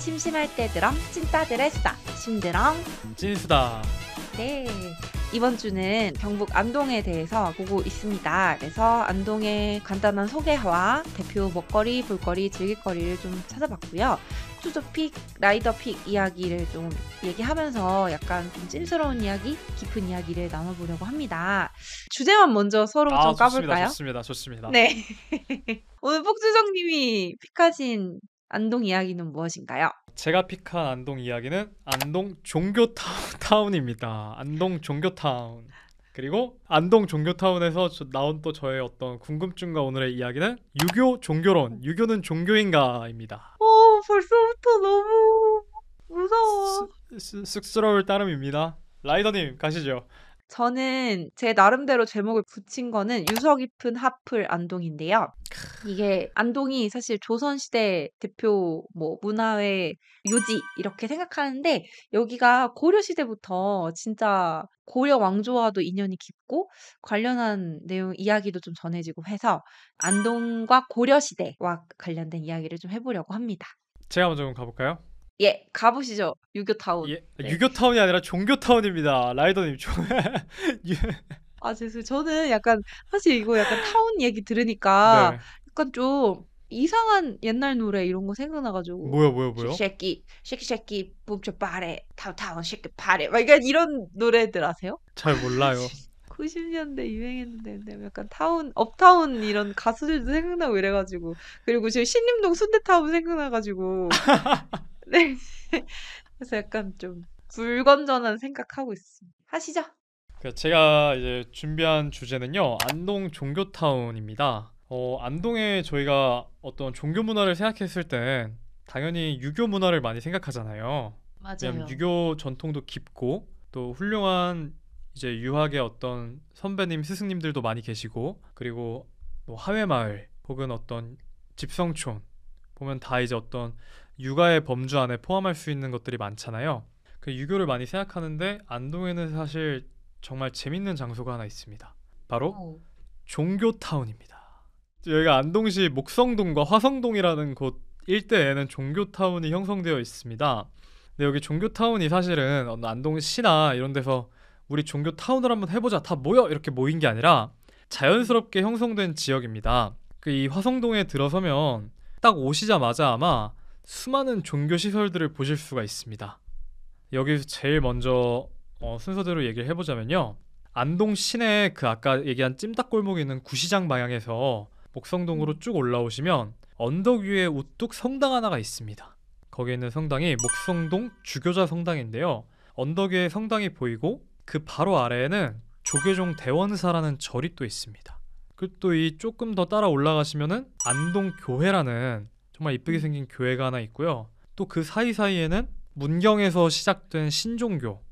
심심할 때 들어 찐따들의 수다 심드렁. 찐수다. 네, 이번 주는 경북 안동에 대해서 보고 있습니다. 그래서 안동의 간단한 소개와 대표 먹거리, 볼거리, 즐길거리를 좀 찾아봤고요. 투조픽, 라이더픽 이야기를 좀 얘기하면서 약간 좀 찐스러운 이야기, 깊은 이야기를 나눠보려고 합니다. 주제만 먼저 서로 좀 까볼까요? 좋습니다. 네. 오늘 폭주정님이 픽하신 안동 이야기는 무엇인가요? 제가 픽한 안동 이야기는 안동 종교타운입니다. 안동 종교타운. 그리고 안동 종교타운에서 나온 또 저의 어떤 궁금증과 오늘의 이야기는 유교 종교론. 유교는 종교인가입니다. 벌써부터 너무 무서워. 쑥스러울 따름입니다. 라이더님 가시죠. 저는 제 나름대로 제목을 붙인 거는 유서 깊은 하플 안동인데요. 이게 안동이 사실 조선시대 대표 문화의 요지 이렇게 생각하는데 여기가 고려시대부터 진짜 고려 왕조와도 인연이 깊고 관련한 내용 이야기도 좀 전해지고 해서 안동과 고려시대와 관련된 이야기를 좀 해보려고 합니다. 제가 먼저 좀 가볼까요? 예, 가보시죠. 유교타운. 예, 네. 유교타운이 아니라 종교타운입니다. 라이더님 죄송해요. 저는 약간 사실 이거 약간 타운 얘기 들으니까 네. 약간 좀 이상한 옛날 노래 이런 거 생각나가지고 뭐요? 쉐키 붐쳐 파레 타운 쉐키 파레 막 약간 이런 노래들 아세요? 잘 몰라요. 90년대 유행했는데 근데 약간 타운 업타운 이런 가수들도 생각나고 이래가지고 그리고 지금 신림동 순대타운 생각나가지고 네. 그래서 약간 좀 불건전한 생각하고 있습니다. 하시죠. 제가 이제 준비한 주제는요, 안동 종교타운입니다. 안동에 저희가 어떤 종교 문화를 생각했을 땐 당연히 유교 문화를 많이 생각하잖아요. 맞아요. 왜냐면 유교 전통도 깊고 또 훌륭한 이제 유학의 어떤 선배님, 스승님들도 많이 계시고, 그리고 뭐 하회마을 혹은 어떤 집성촌 보면 다 이제 어떤 육아의 범주 안에 포함할 수 있는 것들이 많잖아요. 그 유교를 많이 생각하는데 안동에는 사실 정말 재밌는 장소가 하나 있습니다. 바로 종교타운입니다. 여기가 안동시 목성동과 화성동이라는 곳 일대에는 종교타운이 형성되어 있습니다. 근데 여기 종교타운이 사실은 안동시나 이런 데서 우리 종교타운을 한번 해보자 다 모여 이렇게 모인 게 아니라 자연스럽게 형성된 지역입니다. 이 화성동에 들어서면 딱 오시자마자 아마 수많은 종교 시설들을 보실 수가 있습니다. 여기서 제일 먼저 순서대로 얘기를 해보자면요, 안동 시내 그 아까 얘기한 찜닭골목에 있는 구시장 방향에서 목성동으로 쭉 올라오시면 언덕 위에 우뚝 성당 하나가 있습니다. 거기에 있는 성당이 목성동 주교자 성당인데요, 언덕 위에 성당이 보이고 그 바로 아래에는 조계종 대원사라는 절이 또 있습니다. 그리고 또 이 조금 더 따라 올라가시면은 안동교회라는 정말 이쁘게 생긴 교회가 하나 있고요, 또 그 사이사이에는 문경에서 시작된 신종교,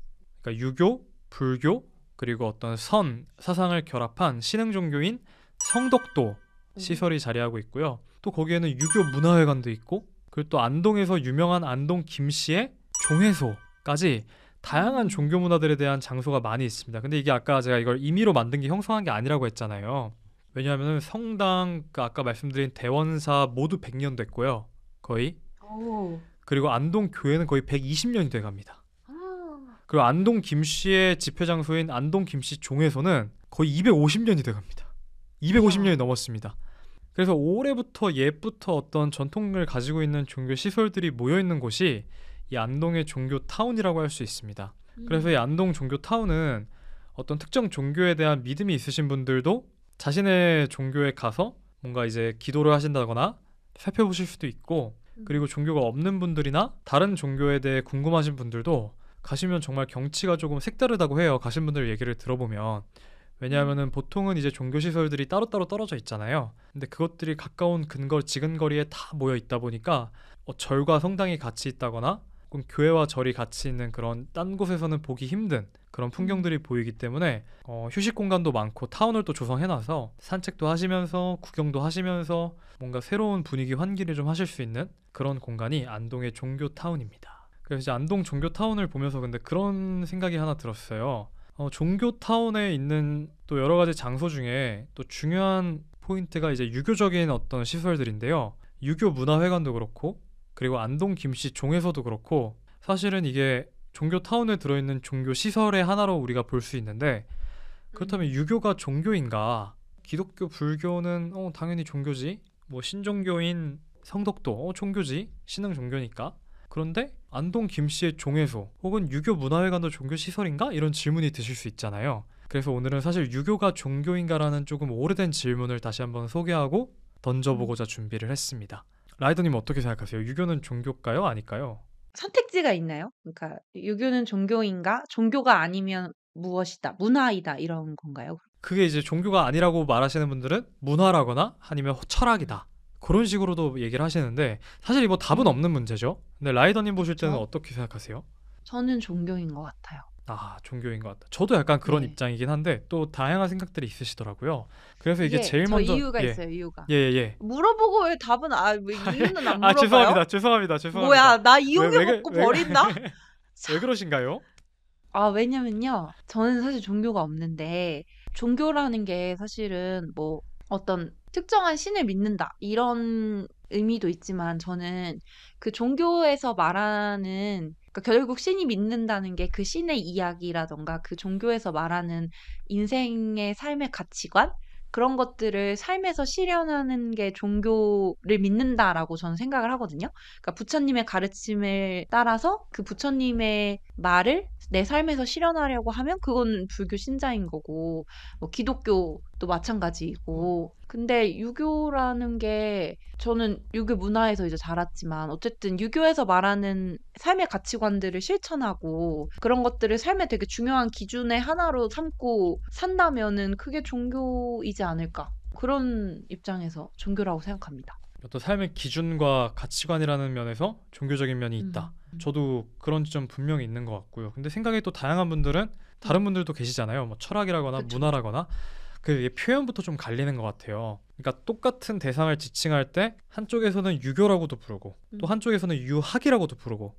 그러니까 유교, 불교, 그리고 어떤 선, 사상을 결합한 신흥 종교인 성덕도 시설이 자리하고 있고요. 또 거기에는 유교 문화회관도 있고, 그리고 또 안동에서 유명한 안동 김씨의 종회소까지 다양한 종교 문화들에 대한 장소가 많이 있습니다. 근데 이게 아까 제가 이걸 임의로 만든 게 형성한 게 아니라고 했잖아요. 왜냐하면 성당, 아까 말씀드린 대원사 모두 100년 됐고요. 거의. 그리고 안동 교회는 거의 120년이 돼갑니다. 그리고 안동 김씨의 집회 장소인 안동 김씨 종회소는 거의 250년이 돼갑니다. 250년이 넘었습니다. 그래서 올해부터 옛부터 어떤 전통을 가지고 있는 종교 시설들이 모여 있는 곳이 이 안동의 종교 타운이라고 할 수 있습니다. 그래서 이 안동 종교 타운은 어떤 특정 종교에 대한 믿음이 있으신 분들도 자신의 종교에 가서 뭔가 이제 기도를 하신다거나 살펴보실 수도 있고, 그리고 종교가 없는 분들이나 다른 종교에 대해 궁금하신 분들도 가시면 정말 경치가 조금 색다르다고 해요. 가신 분들 얘기를 들어보면. 왜냐하면은 보통은 이제 종교 시설들이 따로따로 떨어져 있잖아요. 근데 그것들이 가까운 지근거리에 다 모여 있다 보니까 절과 성당이 같이 있다거나 혹은 교회와 절이 같이 있는 그런 딴 곳에서는 보기 힘든 그런 풍경들이 보이기 때문에 휴식 공간도 많고 타운을 또 조성해놔서 산책도 하시면서 구경도 하시면서 뭔가 새로운 분위기 환기를 좀 하실 수 있는 그런 공간이 안동의 종교타운입니다. 그래서 이제 안동 종교타운을 보면서 근데 그런 생각이 하나 들었어요. 종교타운에 있는 또 여러 가지 장소 중에 또 중요한 포인트가 이제 유교적인 어떤 시설들인데요, 유교 문화회관도 그렇고 그리고 안동 김씨 종에서도 그렇고 사실은 이게 종교 타운에 들어있는 종교 시설의 하나로 우리가 볼 수 있는데 그렇다면 유교가 종교인가? 기독교, 불교는 당연히 종교지. 뭐 신종교인 성덕도 종교지. 신흥 종교니까. 그런데 안동 김씨의 종회소 혹은 유교 문화회관도 종교 시설인가? 이런 질문이 드실 수 있잖아요. 그래서 오늘은 사실 유교가 종교인가라는 조금 오래된 질문을 다시 한번 소개하고 던져보고자 준비를 했습니다. 라이더님 어떻게 생각하세요? 유교는 종교일까요? 아닐까요? 선택지가 있나요? 그러니까 유교는 종교인가? 종교가 아니면 무엇이다, 문화이다 이런 건가요? 그게 이제 종교가 아니라고 말하시는 분들은 문화라거나 아니면 철학이다. 그런 식으로도 얘기를 하시는데 사실 이거 답은 없는 문제죠. 근데 라이더님 보실 때는 그쵸? 어떻게 생각하세요? 저는 종교인 것 같아요. 아, 종교인 것 같다. 저도 약간 그런 네. 입장이긴 한데 또 다양한 생각들이 있으시더라고요. 그래서 이게 이게 제일 저 먼저 이유가 예, 있어요, 이유가. 예, 예. 예. 물어보고 왜 답은 왜 이유는 안 아, 물어봐요? 죄송합니다. 뭐야, 나 이용해 왜, 먹고 왜, 버린다? 왜 참. 그러신가요? 왜냐면요. 저는 사실 종교가 없는데 종교라는 게 사실은 뭐 어떤 특정한 신을 믿는다 이런 의미도 있지만 저는 그 종교에서 말하는 그러니까 결국 신이 믿는다는 게 그 신의 이야기라던가 그 종교에서 말하는 인생의 삶의 가치관 그런 것들을 삶에서 실현하는 게 종교를 믿는다라고 저는 생각을 하거든요. 그러니까 부처님의 가르침을 따라서 그 부처님의 말을 내 삶에서 실현하려고 하면 그건 불교 신자인 거고, 뭐 기독교도 마찬가지이고. 근데 유교라는 게 저는 유교 문화에서 이제 자랐지만 어쨌든 유교에서 말하는 삶의 가치관들을 실천하고 그런 것들을 삶의 되게 중요한 기준의 하나로 삼고 산다면은 그게 종교이지 않을까. 그런 입장에서 종교라고 생각합니다. 어떤 삶의 기준과 가치관이라는 면에서 종교적인 면이 있다. 음. 저도 그런 지점 분명히 있는 것 같고요. 근데 생각이 또 다양한 분들은 다른 분들도 계시잖아요. 뭐 철학이라거나 그쵸, 그쵸. 문화라거나 그 표현부터 좀 갈리는 것 같아요. 그러니까 똑같은 대상을 지칭할 때 한쪽에서는 유교라고도 부르고 또 한쪽에서는 유학이라고도 부르고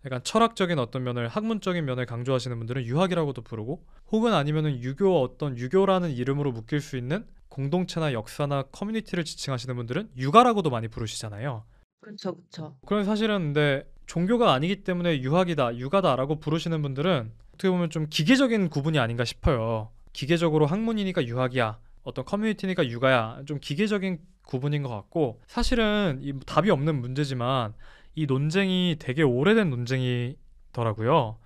약간 철학적인 어떤 면을 학문적인 면을 강조하시는 분들은 유학이라고도 부르고 혹은 아니면은 유교 어떤 유교라는 이름으로 묶일 수 있는 공동체나 역사나 커뮤니티를 지칭하시는 분들은 유가라고도 많이 부르시잖아요. 그쵸, 그쵸. 그럼 사실은 근데 종교가 아니기 때문에 유학이다, 유가다라고 부르시는 분들은 어떻게 보면 좀 기계적인 구분이 아닌가 싶어요. 기계적으로 학문이니까 유학이야, 어떤 커뮤니티니까 유가야, 좀 기계적인 구분인 것 같고 사실은 이 답이 없는 문제지만 이 논쟁이 되게 오래된 논쟁이더라고요.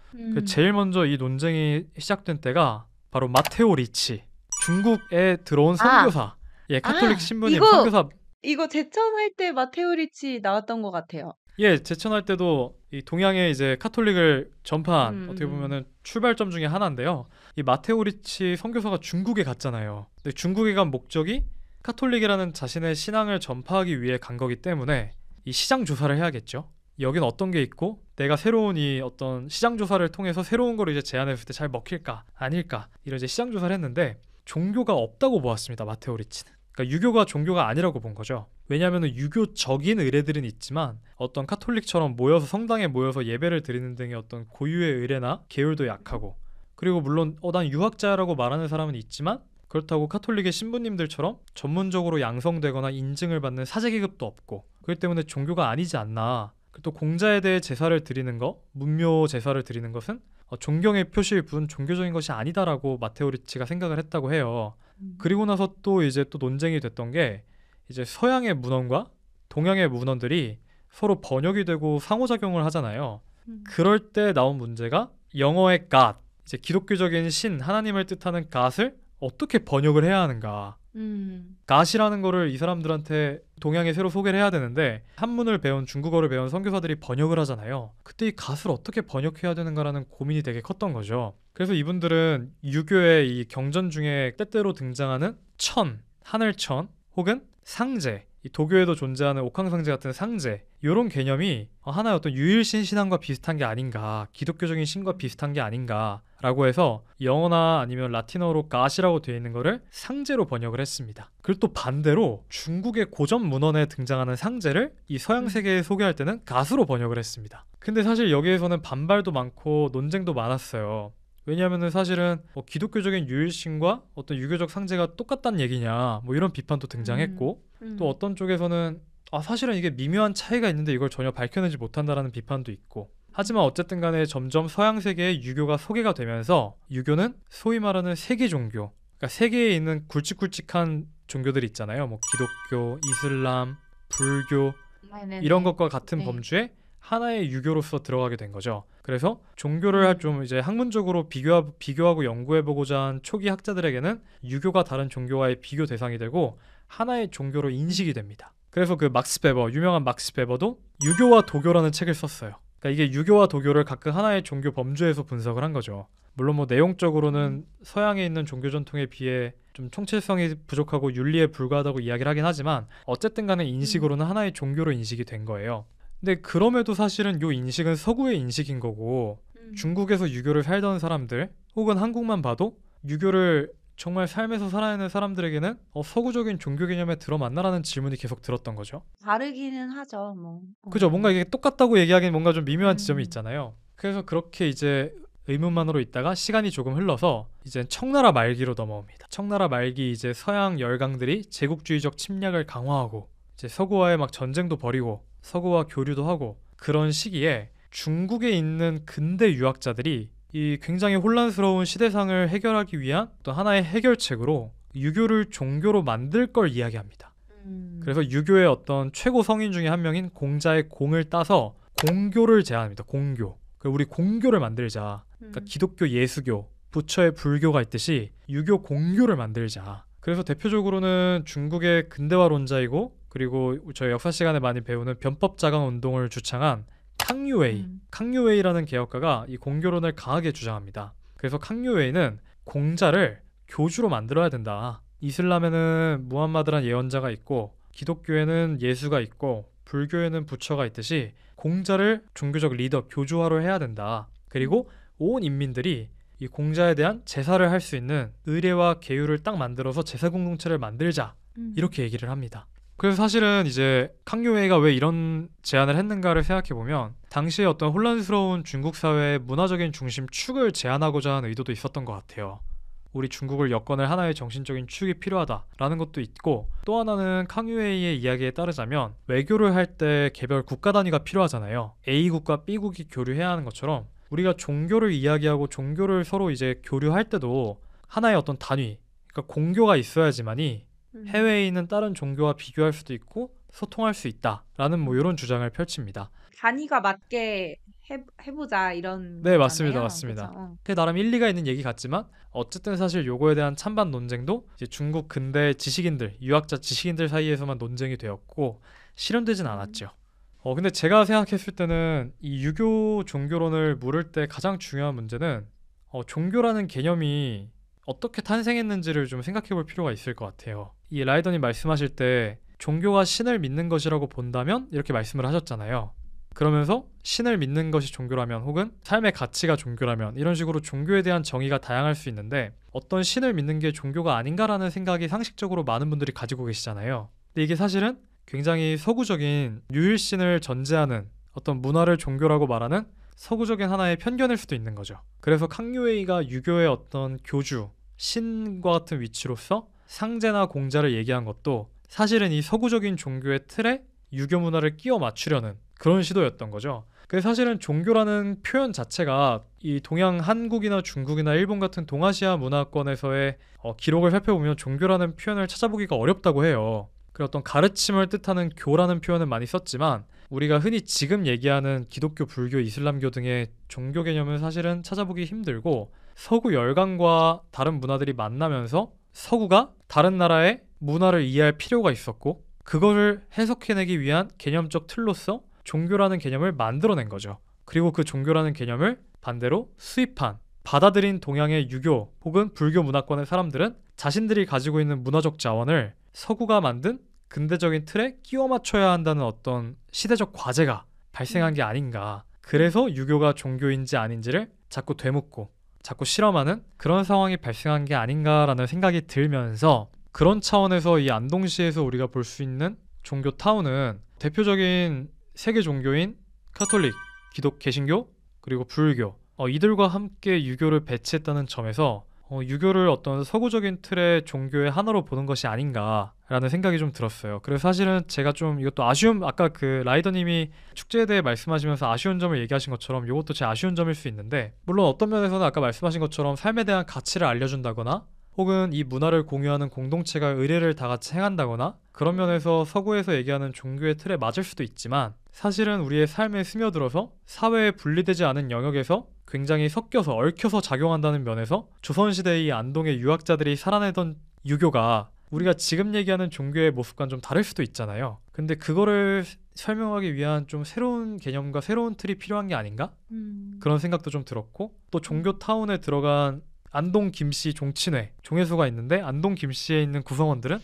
제일 먼저 이 논쟁이 시작된 때가 바로 마테오 리치, 중국에 들어온 아, 선교사, 예, 카톨릭 신부님 이거 선교사. 이거 제천할 때 마테오 리치 나왔던 것 같아요. 예, 제천할 때도 이 동양의 이제 카톨릭을 전파한 어떻게 음. 보면은 출발점 중에 하나인데요. 이 마테오 리치 선교사가 중국에 갔잖아요. 근데 중국에 간 목적이 카톨릭이라는 자신의 신앙을 전파하기 위해 간 거기 때문에 이 시장 조사를 해야겠죠. 여긴 어떤 게 있고 내가 새로운 이 어떤 시장 조사를 통해서 새로운 거를 이제 제안했을 때 잘 먹힐까 아닐까 이런 이제 시장 조사를 했는데 종교가 없다고 보았습니다. 마테오 리치는. 그러니까 유교가 종교가 아니라고 본 거죠. 왜냐하면 유교적인 의례들은 있지만 어떤 카톨릭처럼 모여서 성당에 모여서 예배를 드리는 등의 어떤 고유의 의례나 계율도 약하고 그리고 물론 난 유학자라고 말하는 사람은 있지만 그렇다고 카톨릭의 신부님들처럼 전문적으로 양성되거나 인증을 받는 사제계급도 없고 그렇기 때문에 종교가 아니지 않나. 그리고 또 공자에 대해 제사를 드리는 거, 문묘 제사를 드리는 것은 존경의 표시일 뿐 종교적인 것이 아니다라고 마테오 리치가 생각을 했다고 해요. 그리고 나서 또 이제 또 논쟁이 됐던 게 이제 서양의 문헌과 동양의 문헌들이 서로 번역이 되고 상호작용을 하잖아요. 그럴 때 나온 문제가 영어의 God, 이제 기독교적인 신, 하나님을 뜻하는 God을 어떻게 번역을 해야 하는가. God이라는 거를 이 사람들한테 동양에 새로 소개를 해야 되는데 한문을 배운 중국어를 배운 선교사들이 번역을 하잖아요. 그때 이 God을 어떻게 번역해야 되는가라는 고민이 되게 컸던 거죠. 그래서 이분들은 유교의 이 경전 중에 때때로 등장하는 천, 하늘천 혹은 상제, 이 도교에도 존재하는 옥황상제 같은 상제 이런 개념이 하나의 어떤 유일신 신앙과 비슷한 게 아닌가, 기독교적인 신과 비슷한 게 아닌가라고 해서 영어나 아니면 라틴어로 가시라고 되어 있는 거를 상제로 번역을 했습니다. 그리고 또 반대로 중국의 고전 문헌에 등장하는 상제를 이 서양 세계에 소개할 때는 가수로 번역을 했습니다. 근데 사실 여기에서는 반발도 많고 논쟁도 많았어요. 왜냐하면 사실은 기독교적인 유일신과 어떤 유교적 상제가 똑같다는 얘기냐 뭐 이런 비판도 등장했고 또 어떤 쪽에서는 사실은 이게 미묘한 차이가 있는데 이걸 전혀 밝혀내지 못한다라는 비판도 있고, 하지만 어쨌든 간에 점점 서양 세계에 유교가 소개가 되면서 유교는 소위 말하는 세계 종교, 그러니까 세계에 있는 굵직굵직한 종교들이 있잖아요. 뭐 기독교, 이슬람, 불교 이런 네네네. 것과 같은 네. 범주에 하나의 유교로서 들어가게 된 거죠. 그래서 종교를 좀 이제 학문적으로 비교하고 연구해보고자 한 초기 학자들에게는 유교가 다른 종교와의 비교 대상이 되고 하나의 종교로 인식이 됩니다. 그래서 그 막스 베버, 유명한 막스 베버도 유교와 도교라는 책을 썼어요. 그러니까 이게 유교와 도교를 각각 하나의 종교 범주에서 분석을 한 거죠. 물론 뭐 내용적으로는 서양에 있는 종교 전통에 비해 좀 총체성이 부족하고 윤리에 불과하다고 이야기를 하긴 하지만 어쨌든 간에 인식으로는 하나의 종교로 인식이 된 거예요. 근데 그럼에도 사실은 요 인식은 서구의 인식인 거고, 중국에서 유교를 살던 사람들 혹은 한국만 봐도 유교를 정말 삶에서 살아내는 사람들에게는 서구적인 종교 개념에 들어맞나라는 질문이 계속 들었던 거죠. 다르기는 하죠. 뭐. 그죠? 뭔가 이게 똑같다고 얘기하기엔 뭔가 좀 미묘한 지점이 음. 있잖아요. 그래서 그렇게 이제 의문만으로 있다가 시간이 조금 흘러서 이제 청나라 말기로 넘어옵니다. 청나라 말기 이제 서양 열강들이 제국주의적 침략을 강화하고 이제 서구와의 막 전쟁도 벌이고 서구와 교류도 하고 그런 시기에 중국에 있는 근대 유학자들이 이 굉장히 혼란스러운 시대상을 해결하기 위한 또 하나의 해결책으로 유교를 종교로 만들 걸 이야기합니다. 그래서 유교의 어떤 최고 성인 중에 한 명인 공자의 공을 따서 공교를 제안합니다. 공교. 우리 공교를 만들자. 그러니까 기독교, 예수교, 부처의 불교가 있듯이 유교 공교를 만들자. 그래서 대표적으로는 중국의 근대화론자이고 그리고 저희 역사 시간에 많이 배우는 변법자강 운동을 주창한 캉유웨이, 캉유웨이라는 개혁가가 이 공교론을 강하게 주장합니다. 그래서 캉유웨이는 공자를 교주로 만들어야 된다. 이슬람에는 무함마드란 예언자가 있고 기독교에는 예수가 있고 불교에는 부처가 있듯이 공자를 종교적 리더, 교주화로 해야 된다. 그리고 온 인민들이 이 공자에 대한 제사를 할 수 있는 의례와 계율을 딱 만들어서 제사 공동체를 만들자. 이렇게 얘기를 합니다. 그래서 사실은 이제 캉유웨이가 왜 이런 제안을 했는가를 생각해보면 당시에 어떤 혼란스러운 중국 사회의 문화적인 중심 축을 제안하고자 하는 의도도 있었던 것 같아요. 우리 중국을 엮어낼 하나의 정신적인 축이 필요하다라는 것도 있고, 또 하나는 캉유웨이의 이야기에 따르자면 외교를 할 때 개별 국가 단위가 필요하잖아요. A국과 B국이 교류해야 하는 것처럼 우리가 종교를 이야기하고 종교를 서로 이제 교류할 때도 하나의 어떤 단위, 그러니까 공교가 있어야지만이 해외에 있는 다른 종교와 비교할 수도 있고 소통할 수 있다라는 뭐 이런 주장을 펼칩니다. 단위가 맞게 해보자 이런 네, 맞습니다. 거잖아요. 맞습니다. 그쵸? 그게 나름 일리가 있는 얘기 같지만 어쨌든 사실 요거에 대한 찬반 논쟁도 이제 중국 근대 지식인들, 유학자 지식인들 사이에서만 논쟁이 되었고 실현되진 않았죠. 근데 제가 생각했을 때는 이 유교 종교론을 물을 때 가장 중요한 문제는 종교라는 개념이 어떻게 탄생했는지를 좀 생각해 볼 필요가 있을 것 같아요. 이 라이더님 말씀하실 때 종교가 신을 믿는 것이라고 본다면 이렇게 말씀을 하셨잖아요. 그러면서 신을 믿는 것이 종교라면 혹은 삶의 가치가 종교라면 이런 식으로 종교에 대한 정의가 다양할 수 있는데 어떤 신을 믿는 게 종교가 아닌가라는 생각이 상식적으로 많은 분들이 가지고 계시잖아요. 근데 이게 사실은 굉장히 서구적인 유일신을 전제하는 어떤 문화를 종교라고 말하는 서구적인 하나의 편견일 수도 있는 거죠. 그래서 캉유웨이가 유교의 어떤 교주, 신과 같은 위치로서 상제나 공자를 얘기한 것도 사실은 이 서구적인 종교의 틀에 유교 문화를 끼워 맞추려는 그런 시도였던 거죠. 그래서 사실은 종교라는 표현 자체가 이 동양 한국이나 중국이나 일본 같은 동아시아 문화권에서의 기록을 살펴보면 종교라는 표현을 찾아보기가 어렵다고 해요. 그 어떤 가르침을 뜻하는 교라는 표현은 많이 썼지만 우리가 흔히 지금 얘기하는 기독교, 불교, 이슬람교 등의 종교 개념은 사실은 찾아보기 힘들고 서구 열강과 다른 문화들이 만나면서 서구가 다른 나라의 문화를 이해할 필요가 있었고 그거를 해석해내기 위한 개념적 틀로서 종교라는 개념을 만들어낸 거죠. 그리고 그 종교라는 개념을 반대로 수입한, 받아들인 동양의 유교 혹은 불교 문화권의 사람들은 자신들이 가지고 있는 문화적 자원을 서구가 만든 근대적인 틀에 끼워 맞춰야 한다는 어떤 시대적 과제가 발생한 게 아닌가. 그래서 유교가 종교인지 아닌지를 자꾸 되묻고 자꾸 실험하는 그런 상황이 발생한 게 아닌가라는 생각이 들면서 그런 차원에서 이 안동시에서 우리가 볼 수 있는 종교 타운은 대표적인 세계 종교인 카톨릭, 기독, 개신교, 그리고 불교 이들과 함께 유교를 배치했다는 점에서 유교를 어떤 서구적인 틀의 종교의 하나로 보는 것이 아닌가 라는 생각이 좀 들었어요. 그래서 사실은 제가 좀 이것도 아쉬움, 아까 그 라이더님이 축제에 대해 말씀하시면서 아쉬운 점을 얘기하신 것처럼 이것도 제 아쉬운 점일 수 있는데, 물론 어떤 면에서는 아까 말씀하신 것처럼 삶에 대한 가치를 알려준다거나 혹은 이 문화를 공유하는 공동체가 의례를 다 같이 행한다거나 그런 면에서 서구에서 얘기하는 종교의 틀에 맞을 수도 있지만, 사실은 우리의 삶에 스며들어서 사회에 분리되지 않은 영역에서 굉장히 섞여서 얽혀서 작용한다는 면에서 조선시대의 이 안동의 유학자들이 살아내던 유교가 우리가 지금 얘기하는 종교의 모습과는 좀 다를 수도 있잖아요. 근데 그거를 설명하기 위한 좀 새로운 개념과 새로운 틀이 필요한 게 아닌가? 그런 생각도 좀 들었고, 또 종교 타운에 들어간 안동 김씨 종친회, 종회소가 있는데 안동 김씨에 있는 구성원들은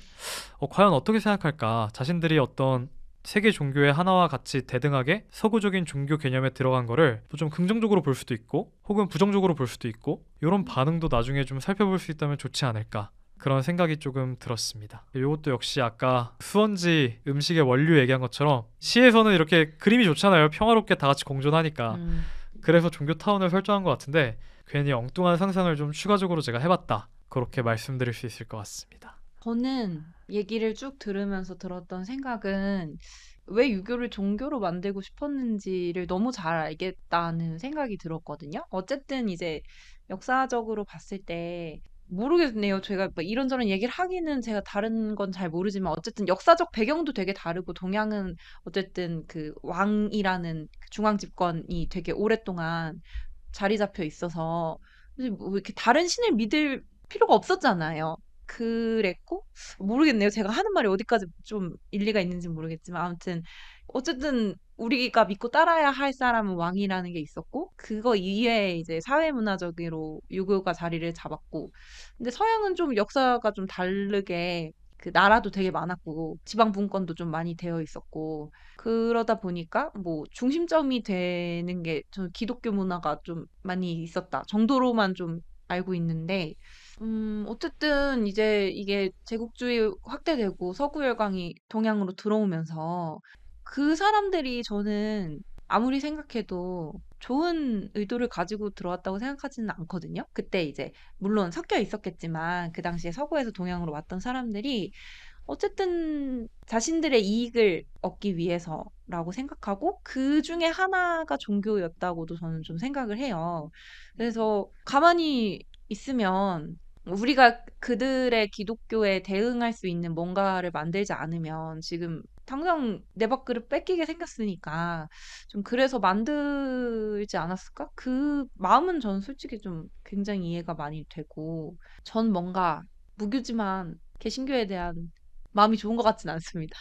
과연 어떻게 생각할까? 자신들이 어떤 세계 종교의 하나와 같이 대등하게 서구적인 종교 개념에 들어간 거를 또 좀 긍정적으로 볼 수도 있고 혹은 부정적으로 볼 수도 있고, 이런 반응도 나중에 좀 살펴볼 수 있다면 좋지 않을까, 그런 생각이 조금 들었습니다. 이것도 역시 아까 수원지 음식의 원료 얘기한 것처럼 시에서는 이렇게 그림이 좋잖아요. 평화롭게 다 같이 공존하니까. 그래서 종교타운을 설정한 것 같은데 괜히 엉뚱한 상상을 좀 추가적으로 제가 해봤다, 그렇게 말씀드릴 수 있을 것 같습니다. 저는 얘기를 쭉 들으면서 들었던 생각은 왜 유교를 종교로 만들고 싶었는지를 너무 잘 알겠다는 생각이 들었거든요. 어쨌든 이제 역사적으로 봤을 때 모르겠네요. 제가 뭐 이런저런 얘기를 하기는 제가 다른 건 잘 모르지만 어쨌든 역사적 배경도 되게 다르고 동양은 어쨌든 그 왕이라는 그 중앙 집권이 되게 오랫동안 자리 잡혀 있어서 뭐 이렇게 다른 신을 믿을 필요가 없었잖아요. 그랬고 모르겠네요. 제가 하는 말이 어디까지 좀 일리가 있는지 모르겠지만 아무튼 어쨌든 우리가 믿고 따라야 할 사람은 왕이라는 게 있었고 그거 이외에 이제 사회문화적으로 유교가 자리를 잡았고 근데 서양은 좀 역사가 좀 다르게 그 나라도 되게 많았고 지방 분권도 좀 많이 되어 있었고 그러다 보니까 뭐 중심점이 되는 게 저는 기독교 문화가 좀 많이 있었다 정도로만 좀 알고 있는데 어쨌든 이제 이게 제국주의 확대되고 서구 열강이 동양으로 들어오면서 그 사람들이 저는 아무리 생각해도 좋은 의도를 가지고 들어왔다고 생각하지는 않거든요. 그때 이제 물론 섞여 있었겠지만 그 당시에 서구에서 동양으로 왔던 사람들이 어쨌든 자신들의 이익을 얻기 위해서라고 생각하고 그 중에 하나가 종교였다고도 저는 좀 생각을 해요. 그래서 가만히 있으면 우리가 그들의 기독교에 대응할 수 있는 뭔가를 만들지 않으면 지금 당장 내 밥그릇 뺏기게 생겼으니까 좀 그래서 만들지 않았을까? 그 마음은 전 솔직히 좀 굉장히 이해가 많이 되고 전 뭔가 무교지만 개신교에 대한 마음이 좋은 것 같진 않습니다.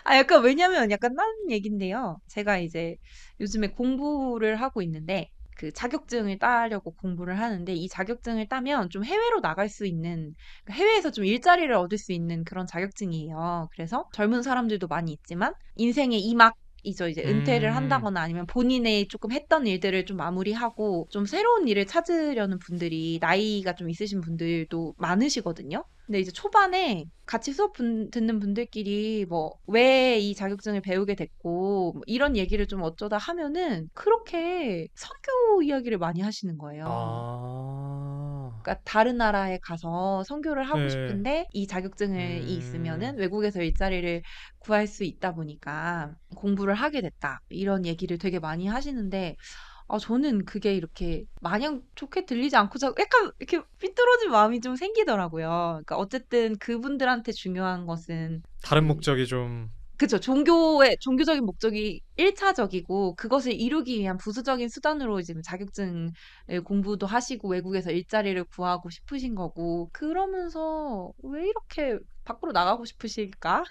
아, 약간 왜냐면 약간 딴 얘긴데요. 제가 이제 요즘에 공부를 하고 있는데 그 자격증을 따려고 공부를 하는데 이 자격증을 따면 좀 해외로 나갈 수 있는 그러니까 해외에서 좀 일자리를 얻을 수 있는 그런 자격증이에요. 그래서 젊은 사람들도 많이 있지만 인생의 이막 이죠. 이제 은퇴를 음, 한다거나 아니면 본인의 조금 했던 일들을 좀 마무리하고 좀 새로운 일을 찾으려는 분들이 나이가 좀 있으신 분들도 많으시거든요. 근데 이제 초반에 같이 듣는 분들끼리 뭐 왜 이 자격증을 배우게 됐고 뭐 이런 얘기를 좀 어쩌다 하면은 그렇게 선교 이야기를 많이 하시는 거예요. 아, 그러니까 다른 나라에 가서 선교를 하고 네, 싶은데 이 자격증을 있으면은 외국에서 일자리를 구할 수 있다 보니까 공부를 하게 됐다. 이런 얘기를 되게 많이 하시는데 저는 그게 이렇게 마냥 좋게 들리지 않고 약간 이렇게 삐뚤어진 마음이 좀 생기더라고요. 그러니까 어쨌든 그분들한테 중요한 것은 다른 목적이 좀, 그쵸. 종교적인 목적이 1차적이고 그것을 이루기 위한 부수적인 수단으로 이제 자격증을 공부도 하시고 외국에서 일자리를 구하고 싶으신 거고 그러면서 왜 이렇게 밖으로 나가고 싶으실까?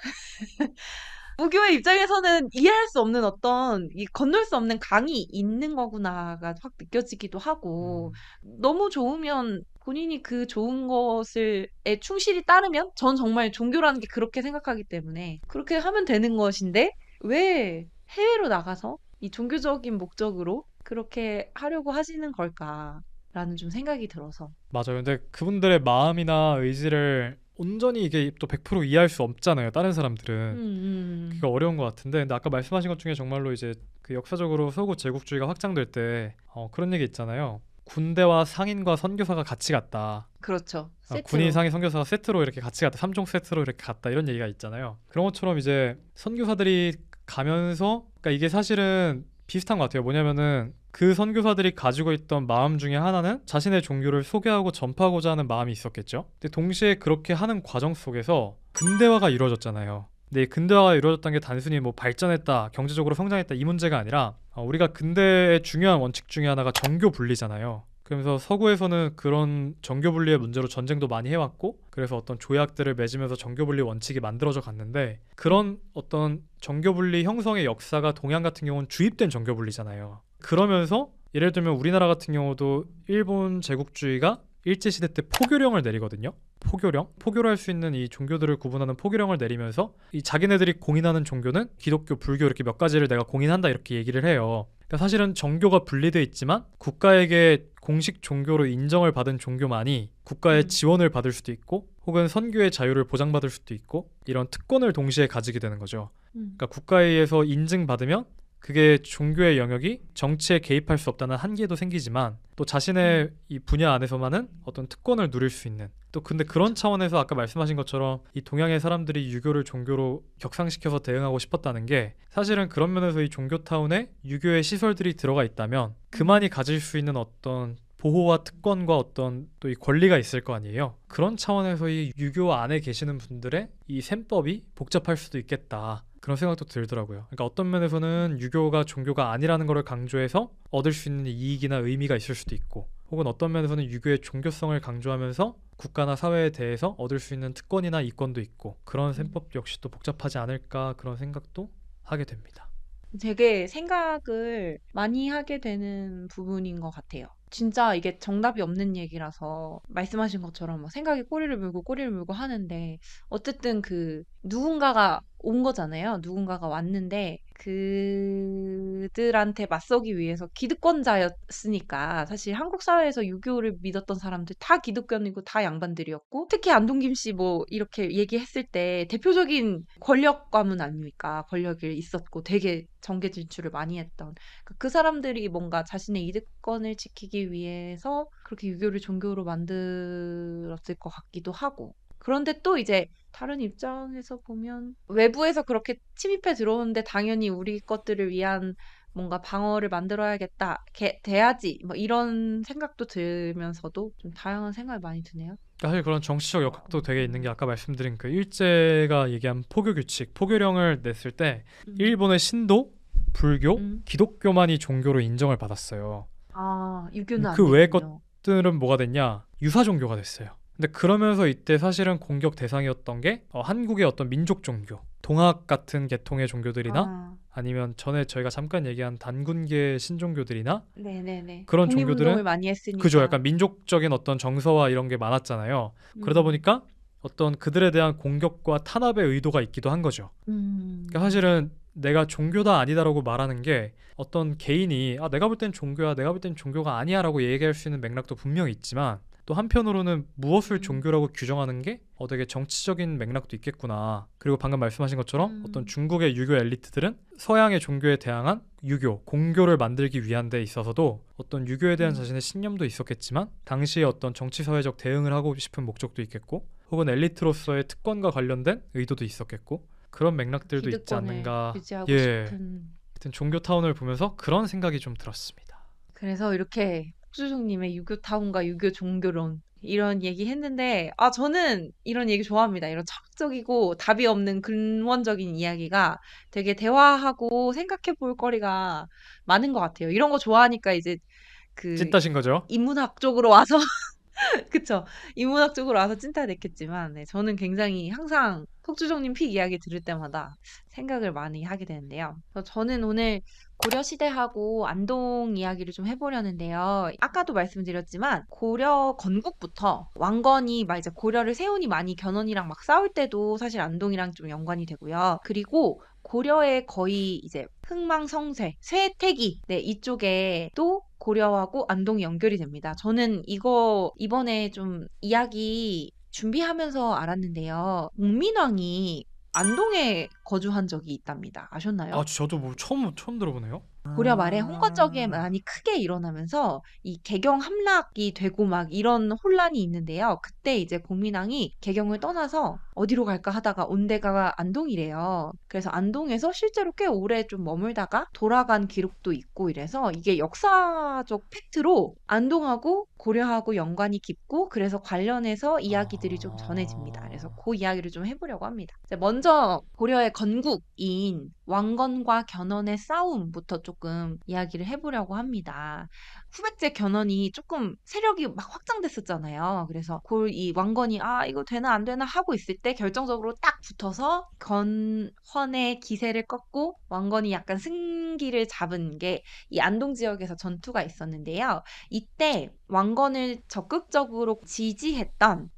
무교의 입장에서는 이해할 수 없는 어떤 이 건널 수 없는 강이 있는 거구나가 확 느껴지기도 하고 너무 좋으면 본인이 그 좋은 것을 에 충실히 따르면 전 정말 종교라는 게 그렇게 생각하기 때문에 그렇게 하면 되는 것인데 왜 해외로 나가서 이 종교적인 목적으로 그렇게 하려고 하시는 걸까라는 좀 생각이 들어서 맞아요. 근데 그분들의 마음이나 의지를 온전히 이게 또 100% 이해할 수 없잖아요. 다른 음, 사람들은. 그게 음, 어려운 것 같은데, 근데 아까 말씀하신 것 중에 정말로 이제 그 역사적으로 서구 제국주의가 확장될 때 그런 얘기 있잖아요. 군대와 상인과 선교사가 같이 갔다. 그렇죠. 군인, 세트로. 상인, 선교사가 세트로 이렇게 같이 갔다. 3종 세트로 이렇게 갔다. 이런 얘기가 있잖아요. 그런 것처럼 이제 선교사들이 가면서 그러니까 이게 사실은 비슷한 것 같아요. 뭐냐면은 그 선교사들이 가지고 있던 마음 중에 하나는 자신의 종교를 소개하고 전파하고자 하는 마음이 있었겠죠. 근데 동시에 그렇게 하는 과정 속에서 근대화가 이루어졌잖아요. 근데 이 근대화가 이루어졌다는 게 단순히 뭐 발전했다, 경제적으로 성장했다 이 문제가 아니라 우리가 근대의 중요한 원칙 중에 하나가 정교 분리잖아요. 그러면서 서구에서는 그런 정교 분리의 문제로 전쟁도 많이 해왔고 그래서 어떤 조약들을 맺으면서 정교 분리 원칙이 만들어져 갔는데 그런 어떤 정교 분리 형성의 역사가 동양 같은 경우는 주입된 정교 분리잖아요. 그러면서 예를 들면 우리나라 같은 경우도 일본 제국주의가 일제시대 때 포교령을 내리거든요. 포교를 할 수 있는 이 종교들을 구분하는 포교령을 내리면서 이 자기네들이 공인하는 종교는 기독교, 불교 이렇게 몇 가지를 내가 공인한다 이렇게 얘기를 해요. 그러니까 사실은 정교가 분리돼 있지만 국가에게 공식 종교로 인정을 받은 종교만이 국가의 지원을 받을 수도 있고 혹은 선교의 자유를 보장받을 수도 있고 이런 특권을 동시에 가지게 되는 거죠. 그러니까 국가에 의해서 인증받으면 그게 종교의 영역이 정치에 개입할 수 없다는 한계도 생기지만 또 자신의 이 분야 안에서만은 어떤 특권을 누릴 수 있는 또 근데 그런 차원에서 아까 말씀하신 것처럼 이 동양의 사람들이 유교를 종교로 격상시켜서 대응하고 싶었다는 게 사실은 그런 면에서 이 종교타운에 유교의 시설들이 들어가 있다면 그만이 가질 수 있는 어떤 보호와 특권과 어떤 또 이 권리가 있을 거 아니에요. 그런 차원에서 이 유교 안에 계시는 분들의 이 셈법이 복잡할 수도 있겠다. 그런 생각도 들더라고요. 그러니까 어떤 면에서는 유교가 종교가 아니라는 것을 강조해서 얻을 수 있는 이익이나 의미가 있을 수도 있고 혹은 어떤 면에서는 유교의 종교성을 강조하면서 국가나 사회에 대해서 얻을 수 있는 특권이나 이권도 있고 그런 셈법 역시 또 복잡하지 않을까 그런 생각도 하게 됩니다. 되게 생각을 많이 하게 되는 부분인 것 같아요. 진짜 이게 정답이 없는 얘기라서 말씀하신 것처럼 막 생각이 꼬리를 물고 하는데 어쨌든 그 누군가가 온 거잖아요. 누군가가 왔는데 그들한테 맞서기 위해서 기득권자였으니까 사실 한국 사회에서 유교를 믿었던 사람들 다 기독교인이고 다 양반들이었고 특히 안동김 씨 뭐 이렇게 얘기했을 때 대표적인 권력 가문 아닙니까? 권력이 있었고 되게 정계 진출을 많이 했던 그 사람들이 뭔가 자신의 이득권을 지키기 위해서 그렇게 유교를 종교로 만들었을 것 같기도 하고. 그런데 또 이제 다른 입장에서 보면 외부에서 그렇게 침입해 들어오는데 당연히 우리 것들을 위한 뭔가 방어를 만들어야겠다, 돼야지, 뭐 이런 생각도 들면서도 좀 다양한 생각이 많이 드네요. 사실 그런 정치적 역학도 되게 있는 게 아까 말씀드린 그 일제가 얘기한 포교 규칙, 포교령을 냈을 때 음, 일본의 신도, 불교, 음. 기독교만이 종교로 인정을 받았어요. 아, 유교는 안 그 외의 됐군요. 것들은 뭐가 됐냐? 유사 종교가 됐어요. 근데 그러면서 이때 사실은 공격 대상이었던 게 한국의 어떤 민족 종교, 동학 같은 계통의 종교들이나 아, 아니면 전에 저희가 잠깐 얘기한 단군계 신종교들이나 네네네. 그런 독립운동을 종교들은 많이 그죠. 했으니까. 약간 민족적인 어떤 정서와 이런 게 많았잖아요. 그러다 음, 보니까 어떤 그들에 대한 공격과 탄압의 의도가 있기도 한 거죠. 그러니까 음, 사실은 내가 종교다 아니다라고 말하는 게 어떤 개인이 내가 볼 땐 종교야, 내가 볼 땐 종교가 아니야라고 얘기할 수 있는 맥락도 분명히 있지만 또 한편으로는 무엇을 음, 종교라고 규정하는 게 되게 정치적인 맥락도 있겠구나. 그리고 방금 말씀하신 것처럼 어떤 음, 중국의 유교 엘리트들은 서양의 종교에 대항한 유교, 공교를 만들기 위한 데 있어서도 어떤 유교에 대한 음. 자신의 신념도 있었겠지만 당시에 어떤 정치 사회적 대응을 하고 싶은 목적도 있겠고 혹은 엘리트로서의 특권과 관련된 의도도 있었겠고 그런 맥락들도 있지 기득권을 않는가. 유지하고 예. 싶은. 하여튼 종교 타운을 보면서 그런 생각이 좀 들었습니다. 그래서 이렇게 폭주족님의 유교 타운과 유교 종교론 이런 얘기 했는데, 아, 저는 이런 얘기 좋아합니다. 이런 철학적이고 답이 없는 근원적인 이야기가 되게 대화하고 생각해 볼 거리가 많은 것 같아요. 이런 거 좋아하니까 이제 그 찐따신 거죠? 인문학 쪽으로 와서 그쵸. 인문학 쪽으로 와서 찐따 됐겠지만, 네, 저는 굉장히 항상 폭주정님 픽 이야기 들을 때마다 생각을 많이 하게 되는데요. 그래서 저는 오늘 고려시대하고 안동 이야기를 좀 해보려는데요. 아까도 말씀드렸지만, 고려 건국부터 왕건이 막 이제 고려를 세운이 많이 견훤이랑 막 싸울 때도 사실 안동이랑 좀 연관이 되고요. 그리고 고려의 거의 이제 흥망성쇠, 쇠퇴기, 네, 이쪽에 또 고려하고 안동이 연결이 됩니다. 저는 이거 이번에 좀 이야기 준비하면서 알았는데요. 목민왕이 안동에 거주한 적이 있답니다. 아셨나요? 저도 뭐 처음 들어보네요. 고려 말에 홍건적에 아. 많이 크게 일어나면서 이 개경 함락이 되고 막 이런 혼란이 있는데요. 그때 이제 공민왕이 개경을 떠나서 어디로 갈까 하다가 온 데가 안동이래요. 그래서 안동에서 실제로 꽤 오래 좀 머물다가 돌아간 기록도 있고 이래서 이게 역사적 팩트로 안동하고 고려하고 연관이 깊고 그래서 관련해서 이야기들이 좀 전해집니다. 그래서 아. 그 이야기를 좀 해보려고 합니다. 이제 먼저 고려의 건국인 왕건과 견훤의 싸움부터 조금 이야기를 해보려고 합니다. 후백제 견훤이 조금 세력이 막 확장됐었잖아요. 그래서 이 왕건이 아 이거 되나 안 되나 하고 있을 때 결정적으로 딱 붙어서 견훤의 기세를 꺾고 왕건이 약간 승기를 잡은 게 이 안동 지역에서 전투가 있었는데요. 이때 왕건을 적극적으로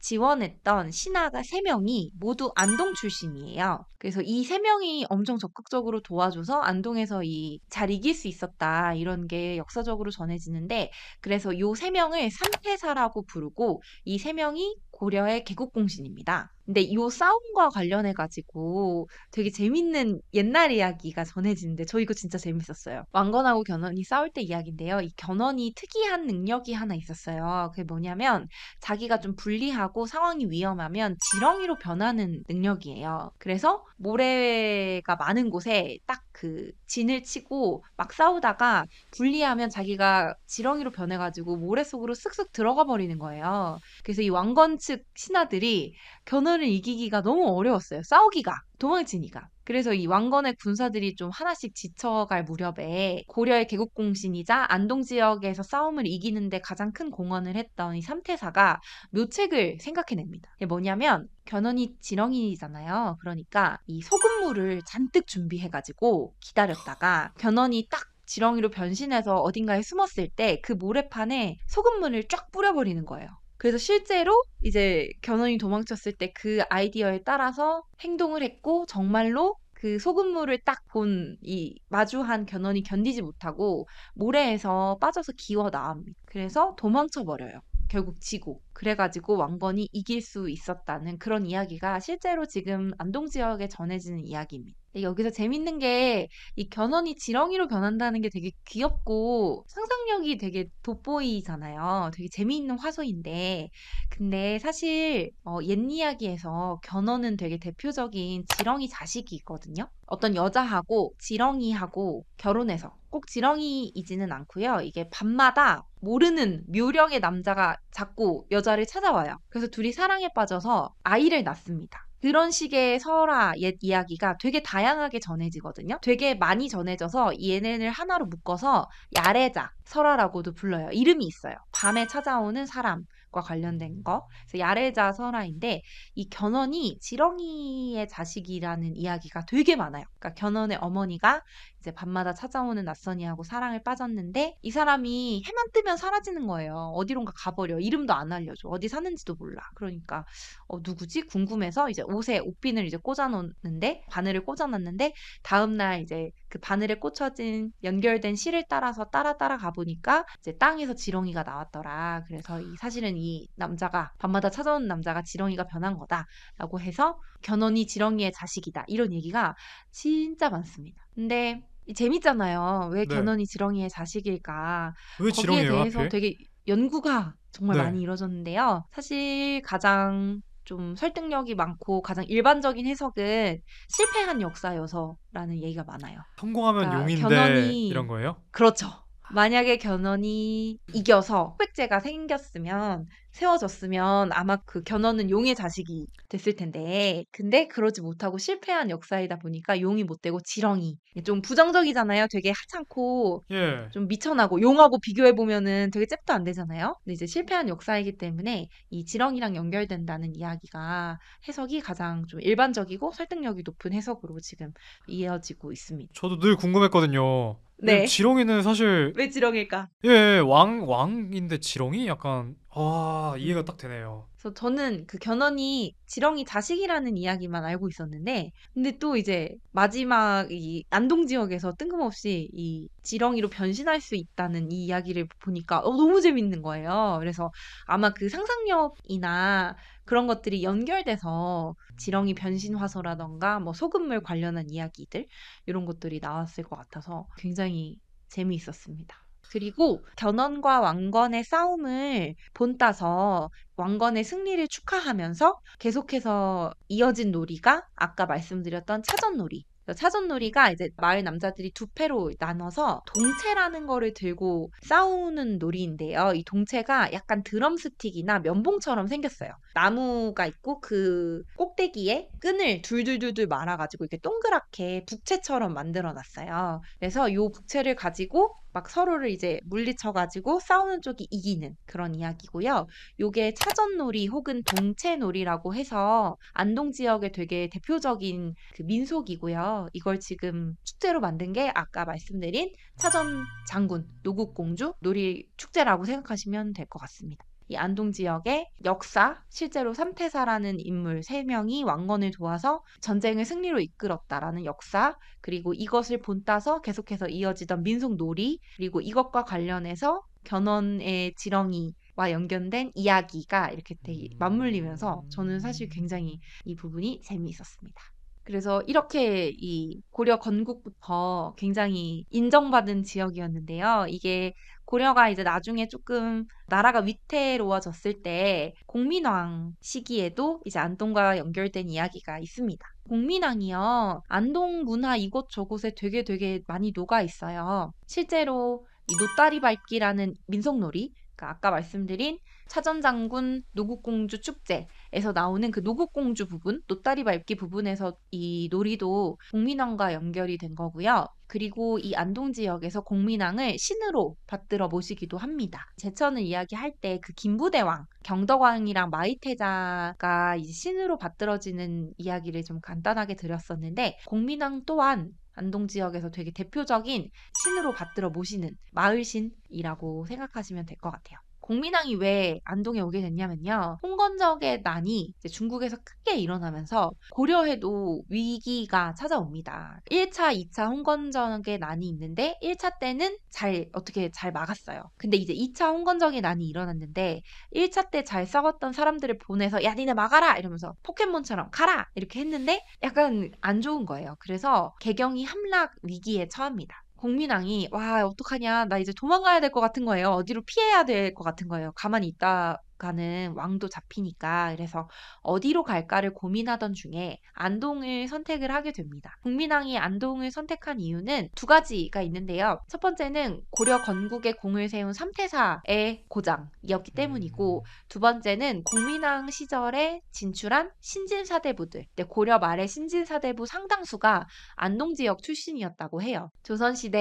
지원했던 신하가 3명이 모두 안동 출신이에요. 그래서 이 3명이 엄청 적극적으로 도와줘서 안동에서 잘 이길 수 있었다. 이런 게 역사적으로 전해지는데, 그래서 요 3명을 삼태사라고 부르고, 이 3명이 고려의 개국공신입니다. 근데 요 싸움과 관련해가지고 되게 재밌는 옛날 이야기가 전해지는데 저 이거 진짜 재밌었어요. 왕건하고 견훤이 싸울 때 이야기인데요. 이 견훤이 특이한 능력이 하나 있었어요. 그게 뭐냐면 자기가 좀 불리하고 상황이 위험하면 지렁이로 변하는 능력이에요. 그래서 모래가 많은 곳에 딱 그 진을 치고 막 싸우다가 불리하면 자기가 지렁이로 변해가지고 모래 속으로 쓱쓱 들어가 버리는 거예요. 그래서 이 왕건 측 신하들이 견훤을 이기기가 너무 어려웠어요. 싸우기가. 도망치니까. 그래서 이 왕건의 군사들이 좀 하나씩 지쳐갈 무렵에 고려의 개국공신이자 안동 지역에서 싸움을 이기는데 가장 큰 공헌을 했던 이 삼태사가 묘책을 생각해냅니다. 이게 뭐냐면 견훤이 지렁이잖아요. 그러니까 이 소금물을 잔뜩 준비해가지고 기다렸다가 견훤이 딱 지렁이로 변신해서 어딘가에 숨었을 때 그 모래판에 소금물을 쫙 뿌려버리는 거예요. 그래서 실제로 이제 견훤이 도망쳤을 때 그 아이디어에 따라서 행동을 했고 정말로 그 소금물을 딱 본 이 마주한 견훤이 견디지 못하고 모래에서 빠져서 기어 나옵니다. 그래서 도망쳐 버려요. 결국 지고. 그래가지고 왕건이 이길 수 있었다는 그런 이야기가 실제로 지금 안동 지역에 전해지는 이야기입니다. 근데 여기서 재밌는 게 이 견훤이 지렁이로 변한다는 게 되게 귀엽고 상상력이 되게 돋보이잖아요. 되게 재미있는 화소인데 근데 사실 옛 이야기에서 견훤은 되게 대표적인 지렁이 자식이 있거든요. 어떤 여자하고 지렁이하고 결혼해서 꼭 지렁이이지는 않고요. 이게 밤마다 모르는 묘령의 남자가 자꾸 여자를 찾아와요. 그래서 둘이 사랑에 빠져서 아이를 낳습니다. 그런 식의 설화, 옛 이야기가 되게 다양하게 전해지거든요. 되게 많이 전해져서 얘네를 하나로 묶어서 야레작 설화라고도 불러요. 이름이 있어요. 밤에 찾아오는 사람과 관련된 거. 그래서 야레자 설화인데 이 견훤이 지렁이의 자식이라는 이야기가 되게 많아요. 그러니까 견훤의 어머니가 이제 밤마다 찾아오는 낯선이하고 사랑에 빠졌는데 이 사람이 해만 뜨면 사라지는 거예요. 어디론가 가버려. 이름도 안 알려줘. 어디 사는지도 몰라. 그러니까 누구지? 궁금해서 이제 옷에 옷핀을 이제 꽂아놓는데 바늘을 꽂아놨는데 다음날 이제 그 바늘에 꽂혀진 연결된 실을 따라서 따라 가보니까 이제 땅에서 지렁이가 나왔더라. 그래서 사실은 이 남자가 밤마다 찾아오는 남자가 지렁이가 변한 거다라고 해서 견훤이 지렁이의 자식이다. 이런 얘기가 진짜 많습니다. 근데 재밌잖아요. 왜 네. 견훤이 지렁이의 자식일까? 왜 거기에 지렁이에요, 대해서 하필? 되게 연구가 정말 네. 많이 이루어졌는데요. 사실 가장 좀 설득력이 많고 가장 일반적인 해석은 실패한 역사여서라는 얘기가 많아요. 성공하면 그러니까 용인데 이런 견훤이 거예요? 그렇죠. 만약에 견훤이 이겨서 흑백제가 세워졌으면 아마 그 견훤은 용의 자식이 됐을 텐데 근데 그러지 못하고 실패한 역사이다 보니까 용이 못 되고 지렁이. 좀 부정적이잖아요. 되게 하찮고 예. 좀 미천하고 용하고 비교해 보면은 되게 잽도 안 되잖아요. 근데 이제 실패한 역사이기 때문에 이 지렁이랑 연결된다는 이야기가 해석이 가장 좀 일반적이고 설득력이 높은 해석으로 지금 이어지고 있습니다. 저도 늘 궁금했거든요. 왜 네. 지렁이는 사실 왜 지렁일까? 예, 왕인데 지렁이? 약간 이해가 음. 딱 되네요. 그래서 저는 그 견훤이 지렁이 자식이라는 이야기만 알고 있었는데, 근데 또 이제 마지막 이 안동 지역에서 뜬금없이 이 지렁이로 변신할 수 있다는 이 이야기를 보니까 너무 재밌는 거예요. 그래서 아마 그 상상력이나 그런 것들이 연결돼서 지렁이 변신 화소라던가 뭐 소금물 관련한 이야기들 이런 것들이 나왔을 것 같아서 굉장히 재미있었습니다. 그리고 견훤과 왕건의 싸움을 본따서 왕건의 승리를 축하하면서 계속해서 이어진 놀이가 아까 말씀드렸던 차전놀이. 차전놀이가 이제 마을 남자들이 두 패로 나눠서 동체라는 거를 들고 싸우는 놀이인데요. 이 동체가 약간 드럼스틱이나 면봉처럼 생겼어요. 나무가 있고 그 꼭대기에 끈을 둘둘둘둘 말아가지고 이렇게 동그랗게 북채처럼 만들어놨어요. 그래서 이 북채를 가지고 막 서로를 이제 물리쳐가지고 싸우는 쪽이 이기는 그런 이야기고요. 요게 차전놀이 혹은 동체놀이라고 해서 안동 지역의 되게 대표적인 그 민속이고요. 이걸 지금 축제로 만든 게 아까 말씀드린 차전 장군, 노국공주 놀이 축제라고 생각하시면 될 것 같습니다. 이 안동 지역의 역사, 실제로 삼태사라는 인물 3명이 왕건을 도와서 전쟁을 승리로 이끌었다라는 역사, 그리고 이것을 본따서 계속해서 이어지던 민속놀이, 그리고 이것과 관련해서 견훤의 지렁이와 연결된 이야기가 이렇게 되게 맞물리면서 저는 사실 굉장히 이 부분이 재미있었습니다. 그래서 이렇게 이 고려 건국부터 굉장히 인정받은 지역이었는데요. 이게 고려가 이제 나중에 조금 나라가 위태로워졌을 때 공민왕 시기에도 이제 안동과 연결된 이야기가 있습니다. 공민왕이요, 안동 문화 이곳저곳에 되게 많이 녹아 있어요. 실제로 이 노다리 밟기라는 민속놀이, 그러니까 아까 말씀드린 차전장군 노국공주 축제에서 나오는 그 노국공주 부분, 노다리 밟기 부분에서 이 놀이도 공민왕과 연결이 된 거고요. 그리고 이 안동 지역에서 공민왕을 신으로 받들어 모시기도 합니다. 제천을 이야기할 때 그 김부대왕, 경덕왕이랑 마이태자가 이제 신으로 받들어지는 이야기를 좀 간단하게 드렸었는데, 공민왕 또한 안동 지역에서 되게 대표적인 신으로 받들어 모시는 마을신이라고 생각하시면 될 것 같아요. 공민왕이 왜 안동에 오게 됐냐면요. 홍건적의 난이 이제 중국에서 크게 일어나면서 고려에도 위기가 찾아옵니다. 1차, 2차 홍건적의 난이 있는데 1차 때는 어떻게 잘 막았어요. 근데 이제 2차 홍건적의 난이 일어났는데 1차 때 잘 싸웠던 사람들을 보내서 야, 니네 막아라! 이러면서 포켓몬처럼 가라! 이렇게 했는데 약간 안 좋은 거예요. 그래서 개경이 함락 위기에 처합니다. 공민왕이 와, 어떡하냐, 나 이제 도망가야 될 것 같은 거예요. 어디로 피해야 될 것 같은 거예요. 가만히 있다가는 왕도 잡히니까. 그래서 어디로 갈까를 고민하던 중에 안동을 선택을 하게 됩니다. 공민왕이 안동을 선택한 이유는 두 가지가 있는데요. 첫 번째는 고려 건국의 공을 세운 삼태사의 고장이었기 때문이고, 두 번째는 공민왕 시절에 진출한 신진사대부들, 고려 말의 신진사대부 상당수가 안동 지역 출신이었다고 해요. 조선시대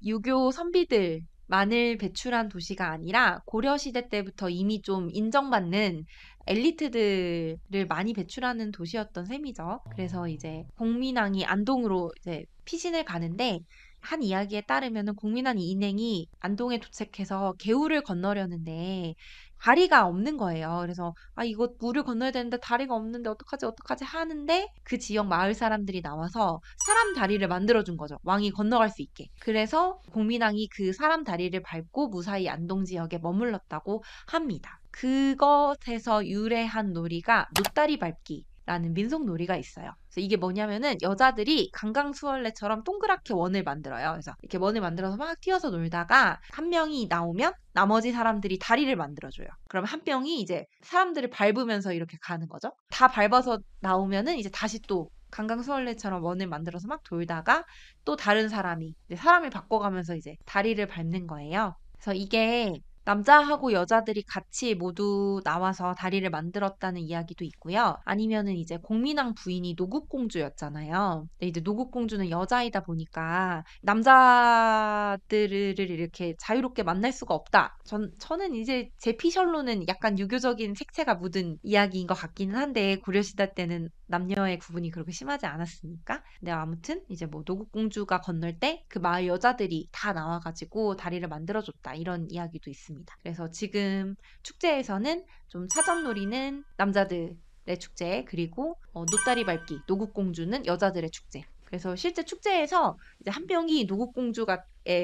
유교 선비들만을 배출한 도시가 아니라 고려시대 때부터 이미 좀 인정받는 엘리트들을 많이 배출하는 도시였던 셈이죠. 그래서 이제 공민왕이 안동으로 이제 피신을 가는데, 한 이야기에 따르면 공민왕 인행이 안동에 도착해서 개울을 건너려는데 다리가 없는 거예요. 그래서 이거 물을 건너야 되는데 다리가 없는데 어떡하지 하는데 그 지역 마을 사람들이 나와서 사람 다리를 만들어준 거죠. 왕이 건너갈 수 있게. 그래서 공민왕이 그 사람 다리를 밟고 무사히 안동 지역에 머물렀다고 합니다. 그것에서 유래한 놀이가 노다리 밟기라는 민속 놀이가 있어요. 그래서 이게 뭐냐면은 여자들이 강강수월래처럼 동그랗게 원을 만들어요. 그래서 이렇게 원을 만들어서 막 뛰어서 놀다가 한 명이 나오면 나머지 사람들이 다리를 만들어줘요. 그럼 한 명이 이제 사람들을 밟으면서 이렇게 가는 거죠. 다 밟아서 나오면은 이제 다시 또 강강수월래처럼 원을 만들어서 막 돌다가 또 다른 사람이 이제 사람을 바꿔가면서 이제 다리를 밟는 거예요. 그래서 이게 남자하고 여자들이 같이 모두 나와서 다리를 만들었다는 이야기도 있고요. 아니면은 이제 공민왕 부인이 노국공주였잖아요. 근데 이제 노국공주는 여자이다 보니까 남자들을 이렇게 자유롭게 만날 수가 없다. 저는 이제 제 피셜로는 약간 유교적인 색채가 묻은 이야기인 것 같기는 한데, 고려시대 때는 남녀의 구분이 그렇게 심하지 않았으니까. 근데 아무튼 이제 뭐 노국공주가 건널 때 그 마을 여자들이 다 나와가지고 다리를 만들어줬다, 이런 이야기도 있습니다. 그래서 지금 축제에서는 좀 사전놀이는 남자들의 축제, 그리고 노다리 밟기, 노국공주는 여자들의 축제. 그래서 실제 축제에서 이제 한 명이 노국공주가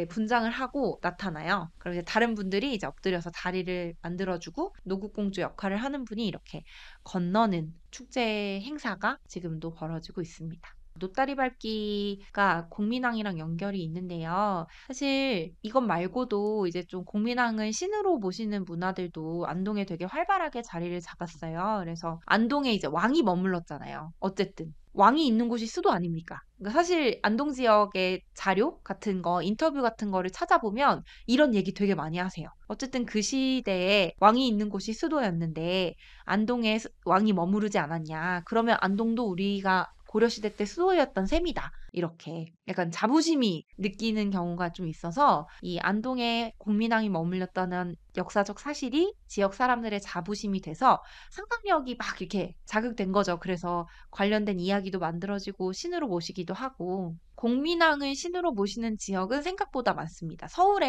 분장을 하고 나타나요. 그럼 이제 다른 분들이 이제 엎드려서 다리를 만들어주고 노국공주 역할을 하는 분이 이렇게 건너는 축제 행사가 지금도 벌어지고 있습니다. 노다리 밟기가 공민왕이랑 연결이 있는데요. 사실 이것 말고도 이제 좀 공민왕을 신으로 모시는 문화들도 안동에 되게 활발하게 자리를 잡았어요. 그래서 안동에 이제 왕이 머물렀잖아요. 어쨌든. 왕이 있는 곳이 수도 아닙니까? 그러니까 사실 안동 지역의 자료 같은 거, 인터뷰 같은 거를 찾아보면 이런 얘기 되게 많이 하세요. 어쨌든 그 시대에 왕이 있는 곳이 수도였는데 안동에 왕이 머무르지 않았냐. 그러면 안동도 우리가 고려시대 때 수도였던 셈이다. 이렇게 약간 자부심이 느끼는 경우가 좀 있어서 이 안동에 공민왕이 머물렀다는 역사적 사실이 지역 사람들의 자부심이 돼서 상상력이 막 이렇게 자극된 거죠. 그래서 관련된 이야기도 만들어지고 신으로 모시기도 하고 공민왕을 신으로 모시는 지역은 생각보다 많습니다. 서울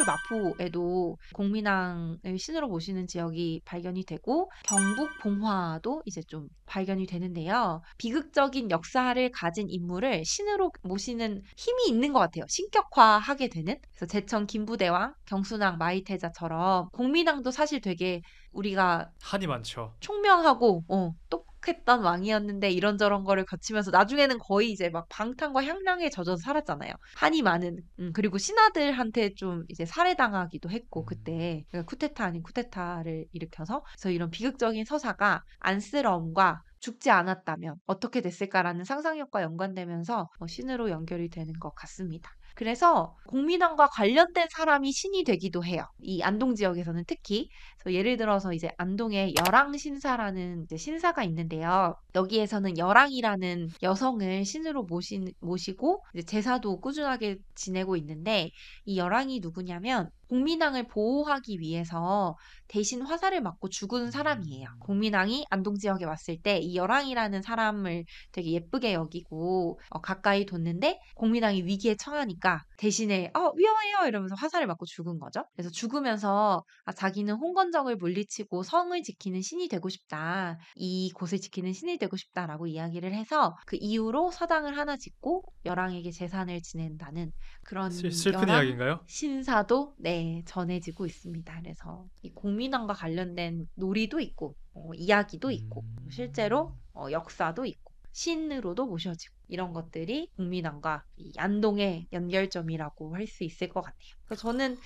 마포에도 공민왕을 신으로 모시는 지역이 발견이 되고 경북 봉화도 이제 좀 발견이 되는데요. 비극적인 역사를 가진 인물을 신으로 모시는 힘이 있는 것 같아요. 신격화하게 되는. 그래서 제천 김부대왕, 경순왕 마이태자처럼 공민왕도 사실 되게 우리가 한이 많죠. 총명하고 똑똑했던 왕이었는데 이런저런 거를 거치면서 나중에는 거의 이제 막 방탕과 향락에 젖어서 살았잖아요. 한이 많은. 그리고 신하들한테 좀 이제 살해당하기도 했고 그때 그러니까 쿠데타 아닌 쿠데타를 일으켜서 그래서 이런 비극적인 서사가 안쓰러움과 죽지 않았다면 어떻게 됐을까라는 상상력과 연관되면서 신으로 연결이 되는 것 같습니다. 그래서 공민왕과 관련된 사람이 신이 되기도 해요. 이 안동 지역에서는 특히. 그래서 예를 들어서 이제 안동에 여랑신사라는 이제 신사가 있는데요. 여기에서는 여랑이라는 여성을 신으로 모시고 이제 제사도 꾸준하게 지내고 있는데 이 여랑이 누구냐면 공민왕을 보호하기 위해서 대신 화살을 맞고 죽은 사람이에요. 공민왕이 안동 지역에 왔을 때 이 여랑이라는 사람을 되게 예쁘게 여기고 가까이 뒀는데 공민왕이 위기에 처하니까 대신에 위험해요 이러면서 화살을 맞고 죽은 거죠. 그래서 죽으면서 자기는 홍건적을 물리치고 성을 지키는 신이 되고 싶다. 이 곳을 지키는 신이 되고 싶다라고 이야기를 해서 그 이후로 서당을 하나 짓고 여랑에게 제산을 지낸다는 그런 슬픈 여랑 이야기인가요? 신사도 네, 전해지고 있습니다. 그래서 이 공민왕과 관련된 놀이도 있고 이야기도 있고 실제로 역사도 있고 신으로도 모셔지고 이런 것들이 국민왕과 이 안동의 연결점이라고 할 수 있을 것 같아요. 그래서 저는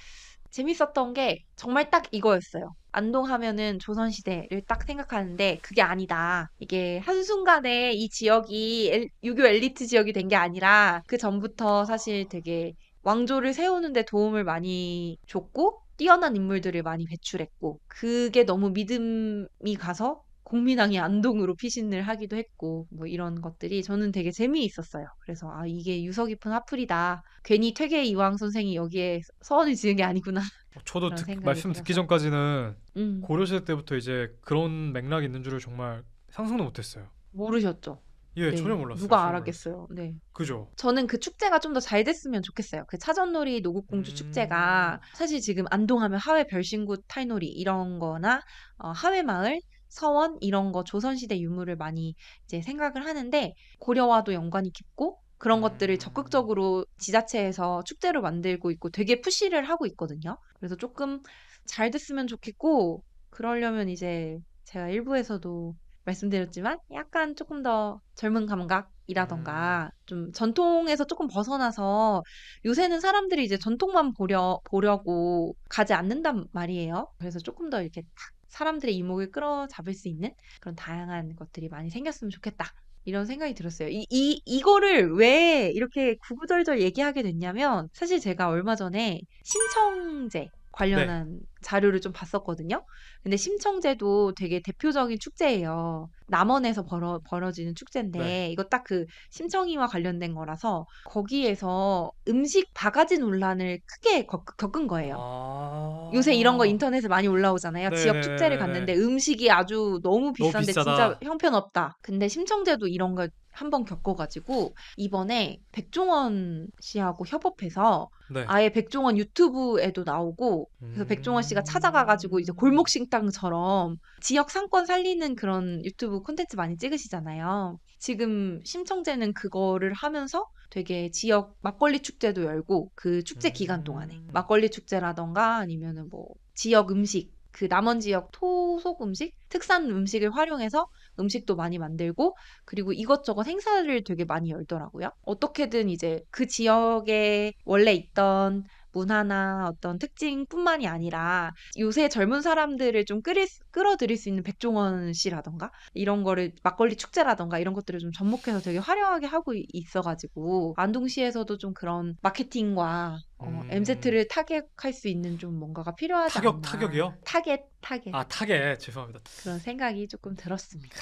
재밌었던 게 정말 딱 이거였어요. 안동 하면은 조선시대를 딱 생각하는데 그게 아니다. 이게 한순간에 이 지역이 유교 엘리트 지역이 된 게 아니라 그 전부터 사실 되게 왕조를 세우는 데 도움을 많이 줬고 뛰어난 인물들을 많이 배출했고 그게 너무 믿음이 가서 국민왕이 안동으로 피신을 하기도 했고 뭐 이런 것들이 저는 되게 재미있었어요. 그래서 이게 유서 깊은 화풀이다. 괜히 퇴계 이황 선생이 여기에 서원을 지은 게 아니구나. 저도 그런 생각이 말씀 듣기 들어서. 전까지는 음, 고려시대 때부터 이제 그런 맥락이 있는 줄을 정말 상상도 못했어요. 모르셨죠? 예, 전혀 네. 몰랐어요. 누가 전혀 몰랐어요. 알았겠어요. 네. 그죠? 저는 그 축제가 좀 더 잘 됐으면 좋겠어요. 그 차전놀이 노국공주 축제가 사실 지금 안동하면 하회 별신구 탈놀이 이런 거나 하회마을, 서원 이런 거 조선시대 유물을 많이 이제 생각을 하는데 고려와도 연관이 깊고 그런 것들을 적극적으로 지자체에서 축제로 만들고 있고 되게 푸시를 하고 있거든요. 그래서 조금 잘 됐으면 좋겠고 그러려면 이제 제가 일부에서도 말씀드렸지만 약간 조금 더 젊은 감각이라던가 좀 전통에서 조금 벗어나서 요새는 사람들이 이제 전통만 보려고 가지 않는단 말이에요. 그래서 조금 더 이렇게 탁 사람들의 이목을 끌어잡을 수 있는 그런 다양한 것들이 많이 생겼으면 좋겠다. 이런 생각이 들었어요. 이거를 왜 이렇게 구구절절 얘기하게 됐냐면 사실 제가 얼마 전에 심청제 네. 관련한 자료를 좀 봤었거든요. 근데 심청제도 되게 대표적인 축제예요. 남원에서 벌어지는 네. 축제인데 이거 딱 그 심청이와 관련된 거라서 거기에서 음식 바가지 논란을 크게 겪은 거예요. 요새 이런 거 아. 인터넷에 많이 올라오잖아요. 지역 축제를 갔는데 네네네네네. 음식이 아주 너무 너무 비싼데 진짜 비싸다. 형편없다. 근데 심청제도 이런 걸 한 번 겪어가지고 이번에 백종원 씨하고 협업해서 네. 아예 백종원 유튜브에도 나오고 그래서 백종원 씨가 찾아가가지고 이제 골목 식당처럼 지역 상권 살리는 그런 유튜브 콘텐츠 많이 찍으시잖아요. 지금 심청제는 그거를 하면서 되게 지역 막걸리 축제도 열고 그 축제 기간 동안에 막걸리 축제라던가 아니면은 뭐 지역 음식 그 남원 지역 토속 음식 특산 음식을 활용해서 음식도 많이 만들고 그리고 이것저것 행사를 되게 많이 열더라고요. 어떻게든 이제 그 지역에 원래 있던 문화나 어떤 특징뿐만이 아니라 요새 젊은 사람들을 좀 끌어들일 수 있는 백종원 씨라던가 이런 거를 막걸리 축제라던가 이런 것들을 좀 접목해서 되게 화려하게 하고 있어가지고 안동시에서도 좀 그런 마케팅과 MZ를 타겟할 수 있는 좀 뭔가가 필요하지 않나. 타격이요? 타겟. 아, 타겟. 죄송합니다. 그런 생각이 조금 들었습니다.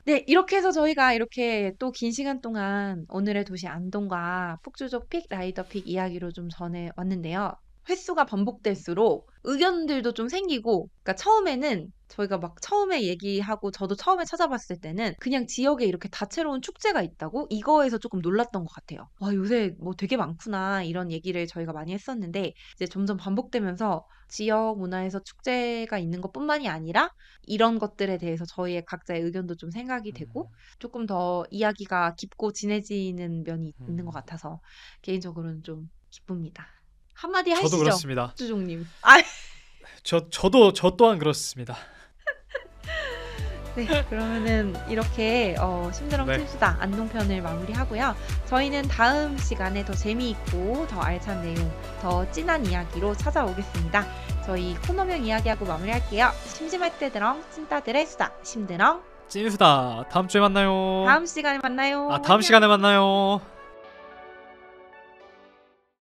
네, 이렇게 해서 저희가 이렇게 또 긴 시간 동안 오늘의 도시 안동과 폭주족 픽, 라이더 픽 이야기로 좀 전해왔는데요. 횟수가 반복될수록 의견들도 좀 생기고, 그러니까 처음에는 저희가 막 처음에 얘기하고 저도 처음에 찾아봤을 때는 그냥 지역에 이렇게 다채로운 축제가 있다고 이거에서 조금 놀랐던 것 같아요. 와, 요새 뭐 되게 많구나 이런 얘기를 저희가 많이 했었는데 이제 점점 반복되면서 지역 문화에서 축제가 있는 것뿐만이 아니라 이런 것들에 대해서 저희의 각자의 의견도 좀 생각이 되고 조금 더 이야기가 깊고 진해지는 면이 있는 것 같아서 개인적으로는 좀 기쁩니다. 한마디 저도 하시죠, 그렇습니다. 주종님. 저 또한 그렇습니다. 네, 그러면은 이렇게 심드렁 네. 칩수다 안동편을 마무리하고요. 저희는 다음 시간에 더 재미있고 더 알찬 내용, 더 진한 이야기로 찾아오겠습니다. 저희 코너명 이야기하고 마무리할게요. 심심할 때 드렁 찐따들의 수다 심드렁 찐수다. 다음 주에 만나요. 다음 시간에 만나요. 다음 안녕. 시간에 만나요.